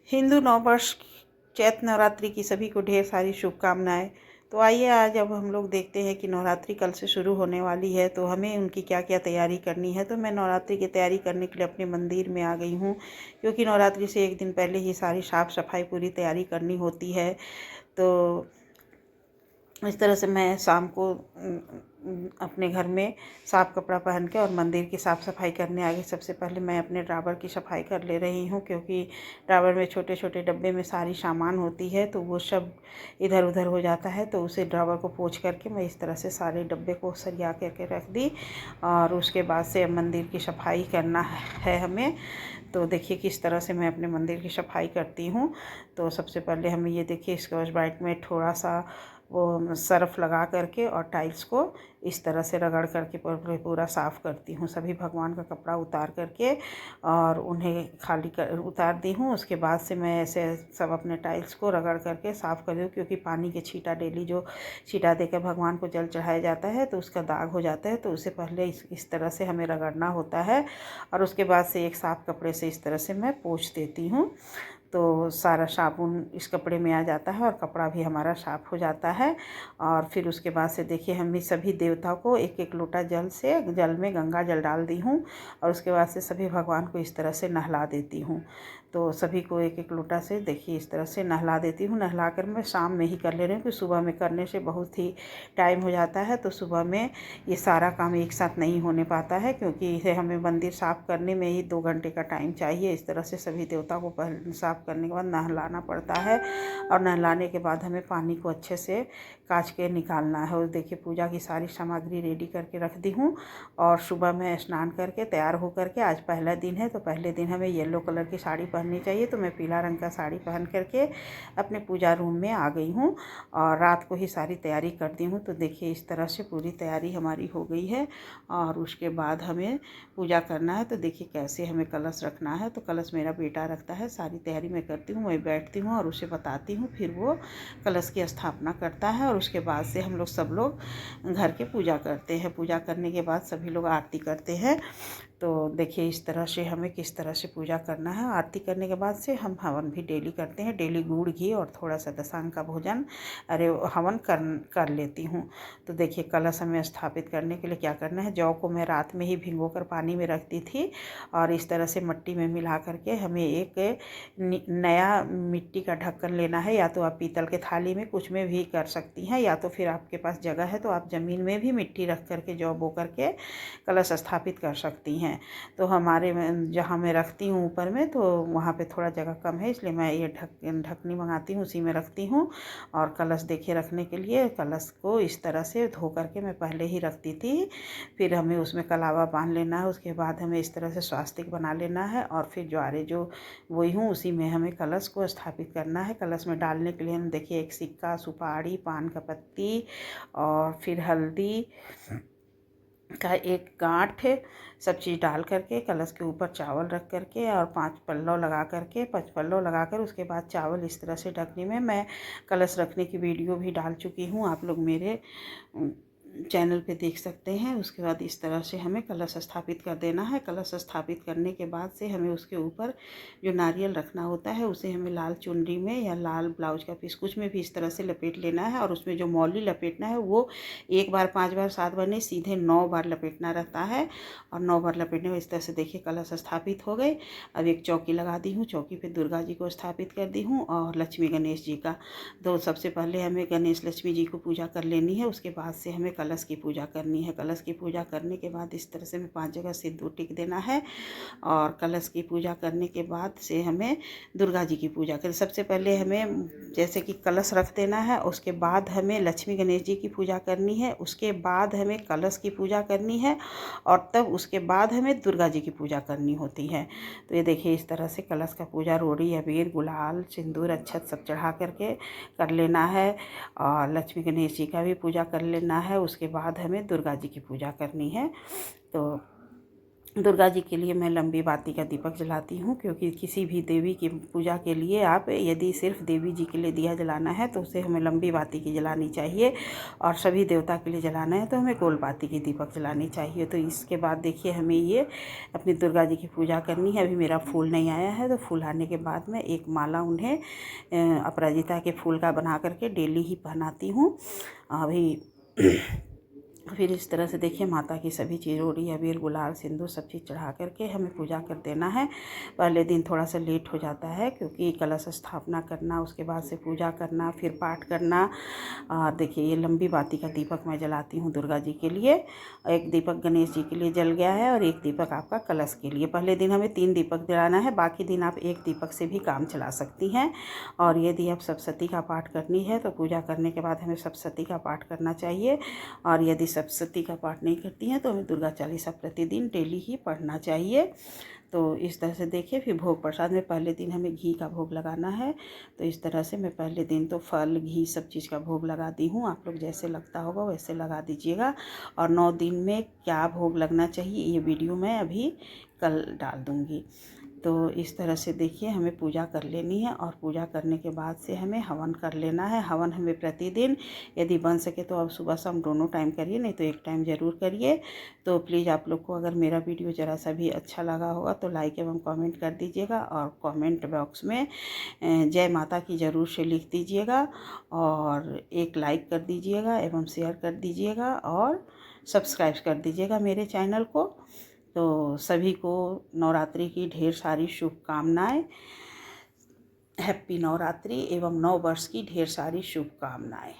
हिंदू नववर्ष चैत्र नवरात्रि की सभी को ढेर सारी शुभकामनाएं। तो आइए आज अब हम लोग देखते हैं कि नवरात्रि कल से शुरू होने वाली है, तो हमें उनकी क्या क्या तैयारी करनी है। तो मैं नवरात्रि की तैयारी करने के लिए अपने मंदिर में आ गई हूँ, क्योंकि नवरात्रि से एक दिन पहले ही सारी साफ़ सफाई पूरी तैयारी करनी होती है। तो इस तरह से मैं शाम को अपने घर में साफ़ कपड़ा पहन के और मंदिर की साफ़ सफाई करने आ गई। सबसे पहले मैं अपने ड्रावर की सफाई कर ले रही हूँ, क्योंकि ड्रावर में छोटे छोटे डब्बे में सारी सामान होती है, तो वो सब इधर उधर हो जाता है। तो उसे ड्रावर को पोंछ करके मैं इस तरह से सारे डब्बे को सरिया करके रख दी। और उसके बाद से मंदिर की सफाई करना है हमें। तो देखिए किस तरह से मैं अपने मंदिर की सफाई करती हूँ। तो सबसे पहले हमें ये देखिए स्कॉच ब्राइट में थोड़ा सा वो सर्फ़ लगा करके और टाइल्स को इस तरह से रगड़ करके पूरा साफ़ करती हूँ। सभी भगवान का कपड़ा उतार करके और उन्हें खाली कर उतार दी हूँ। उसके बाद से मैं ऐसे सब अपने टाइल्स को रगड़ करके साफ़ कर दूँ, क्योंकि पानी के छींटा डेली जो छींटा देकर भगवान को जल चढ़ाया जाता है तो उसका दाग हो जाता है। तो उसे पहले इस तरह से हमें रगड़ना होता है, और उसके बाद से एक साफ़ कपड़े से इस तरह से मैं पोंछ देती हूँ। तो सारा साबुन इस कपड़े में आ जाता है और कपड़ा भी हमारा साफ़ हो जाता है। और फिर उसके बाद से देखिए हम सभी देवताओं को एक एक लोटा जल में गंगा जल डाल दी हूँ, और उसके बाद से सभी भगवान को इस तरह से नहला देती हूँ। तो सभी को एक एक लोटा से देखिए इस तरह से नहला देती हूँ। नहला कर मैं शाम में ही कर ले रही हूँ, क्योंकि सुबह में करने से बहुत ही टाइम हो जाता है। तो सुबह में ये सारा काम एक साथ नहीं होने पाता है, क्योंकि इसे हमें मंदिर साफ़ करने में ही 2 घंटे का टाइम चाहिए। इस तरह से सभी देवता को पहले साफ़ करने के बाद नहलाना पड़ता है, और नहलाने के बाद हमें पानी को अच्छे से काँच के निकालना है। और देखिए पूजा की सारी सामग्री रेडी करके रख दी हूँ। और सुबह में स्नान करके तैयार हो करके, आज पहला दिन है तो पहले दिन हमें येलो कलर की साड़ी पहननी चाहिए, तो मैं पीला रंग का साड़ी पहन करके अपने पूजा रूम में आ गई हूँ और रात को ही सारी तैयारी कर दी हूँ। तो देखिए इस तरह से पूरी तैयारी हमारी हो गई है। और उसके बाद हमें पूजा करना है। तो देखिए कैसे हमें कलश रखना है। तो कलश मेरा बेटा रखता है, सारी तैयारी मैं करती हूँ, मैं बैठती हूँ और उसे बताती हूँ, फिर वो कलश की स्थापना करता है। और उसके बाद से हम लोग सब लोग घर के पूजा करते हैं। पूजा करने के बाद सभी लोग आरती करते हैं। तो देखिए इस तरह से हमें किस तरह से पूजा करना है। आरती करने के बाद से हम हवन भी डेली करते हैं। डेली गुड़ घी और थोड़ा सा दशांग का भोजन हवन कर लेती हूँ। तो देखिए कलश हमें स्थापित करने के लिए क्या करना है। जौ को मैं रात में ही भिगोकर पानी में रखती थी, और इस तरह से मिट्टी में मिला करके हमें एक नया मिट्टी का ढक्कन लेना है। या तो आप पीतल के थाली में कुछ में भी कर सकती हैं, या तो फिर आपके पास जगह है तो आप ज़मीन में भी मिट्टी रख करके जौ बो करके कलश स्थापित कर सकती हैं। तो हमारे में जहाँ मैं रखती हूँ ऊपर में, तो वहाँ पे थोड़ा जगह कम है, इसलिए मैं ये ढकनी मंगाती हूँ, उसी में रखती हूँ। और कलश देखिए रखने के लिए कलश को इस तरह से धो करके मैं पहले ही रखती थी। फिर हमें उसमें कलावा बांध लेना है। उसके बाद हमें इस तरह से स्वास्तिक बना लेना है, और फिर ज्वारे जो वही हूँ उसी में हमें कलश को स्थापित करना है। कलश में डालने के लिए हम देखिए एक सिक्का, सुपारी, पान का पत्ती और फिर हल्दी का एक गांठ, सब चीज़ डाल करके कलश के ऊपर चावल रख करके और 5 पल्लव लगा करके 5 पल्लव लगाकर उसके बाद चावल इस तरह से ढकने में मैं कलश रखने की वीडियो भी डाल चुकी हूँ, आप लोग मेरे चैनल पे देख सकते हैं। उसके बाद इस तरह से हमें कलश स्थापित कर देना है। कलश स्थापित करने के बाद से हमें उसके ऊपर जो नारियल रखना होता है उसे हमें लाल चुनरी में या लाल ब्लाउज का पीस कुछ में भी इस तरह से लपेट लेना है। और उसमें जो मौली लपेटना है वो 1 बार, 5 बार, 7 बार नहीं, सीधे 9 बार लपेटना रहता है। और 9 बार लपेटने में इस तरह से देखिए कलश स्थापित हो गए। अब एक चौकी लगा दी हूँ, चौकी पे दुर्गा जी को स्थापित कर दी हूँ और लक्ष्मी गणेश जी का। तो सबसे पहले हमें गणेश लक्ष्मी जी को पूजा कर लेनी है। उसके बाद से हमें कलश की पूजा करनी है। कलश की पूजा करने के बाद इस तरह से हमें 5 जगह सिंदूर टिक देना है। और कलश की पूजा करने के बाद से हमें दुर्गा जी की पूजा करें। सबसे पहले हमें जैसे कि कलश रख देना है, उसके बाद हमें लक्ष्मी गणेश जी की पूजा करनी है, उसके बाद हमें कलश की पूजा करनी है, और तब उसके बाद हमें दुर्गा जी की पूजा करनी होती है। तो ये देखिए इस तरह से कलश का पूजा रोड़ी, अबीर, गुलाल, सिंदूर, अक्षत सब चढ़ा करके कर लेना है। और लक्ष्मी गणेश जी का भी पूजा कर लेना है। उसके बाद हमें दुर्गा जी की पूजा करनी है। तो दुर्गा जी के लिए मैं लंबी बाती का दीपक जलाती हूँ, क्योंकि किसी भी देवी की पूजा के लिए आप यदि सिर्फ देवी जी के लिए दिया जलाना है तो उसे हमें लंबी बाती की जलानी चाहिए, और सभी देवता के लिए जलाना है तो हमें गोल बाती की दीपक जलानी चाहिए। तो इसके बाद देखिए हमें ये अपनी दुर्गा जी की पूजा करनी है। अभी मेरा फूल नहीं आया है, तो फूल आने के बाद मैं एक माला उन्हें अपराजिता के फूल का बना करके डेली ही पहनाती हूँ। अभी फिर इस तरह से देखिए माता की सभी चिरोड़ी, अबीर, गुलाल, सिंदूर सब चीज़ चढ़ा करके हमें पूजा कर देना है। पहले दिन थोड़ा सा लेट हो जाता है, क्योंकि कलश स्थापना करना, उसके बाद से पूजा करना, फिर पाठ करना। और देखिए ये लंबी बाती का दीपक मैं जलाती हूँ दुर्गा जी के लिए। एक दीपक गणेश जी के लिए जल गया है और एक दीपक आपका कलश के लिए। पहले दिन हमें 3 दीपक जलाना है, बाकी दिन आप एक दीपक से भी काम चला सकती हैं। और यदि आप सप्तशती का पाठ करनी है तो पूजा करने के बाद हमें सप्तशती का पाठ करना चाहिए। और यदि सप्तशती का पाठ नहीं करती हैं तो हमें दुर्गा चालीसा प्रतिदिन डेली ही पढ़ना चाहिए। तो इस तरह से देखिए फिर भोग प्रसाद में पहले दिन हमें घी का भोग लगाना है। तो इस तरह से मैं पहले दिन तो फल, घी सब चीज़ का भोग लगाती हूँ। आप लोग जैसे लगता होगा वैसे लगा दीजिएगा। और 9 दिन में क्या भोग लगना चाहिए ये वीडियो मैं अभी कल डाल दूँगी। तो इस तरह से देखिए हमें पूजा कर लेनी है, और पूजा करने के बाद से हमें हवन कर लेना है। हवन हमें प्रतिदिन यदि बन सके तो आप सुबह शाम दोनों टाइम करिए, नहीं तो एक टाइम ज़रूर करिए। तो प्लीज़ आप लोग को अगर मेरा वीडियो ज़रा सा भी अच्छा लगा होगा तो लाइक एवं कमेंट कर दीजिएगा, और कमेंट बॉक्स में जय माता की ज़रूर से लिख दीजिएगा, और एक लाइक कर दीजिएगा एवं शेयर कर दीजिएगा, और सब्सक्राइब कर दीजिएगा मेरे चैनल को। तो सभी को नवरात्रि की ढेर सारी शुभकामनाएं। हैप्पी नवरात्रि एवं नव वर्ष की ढेर सारी शुभकामनाएं।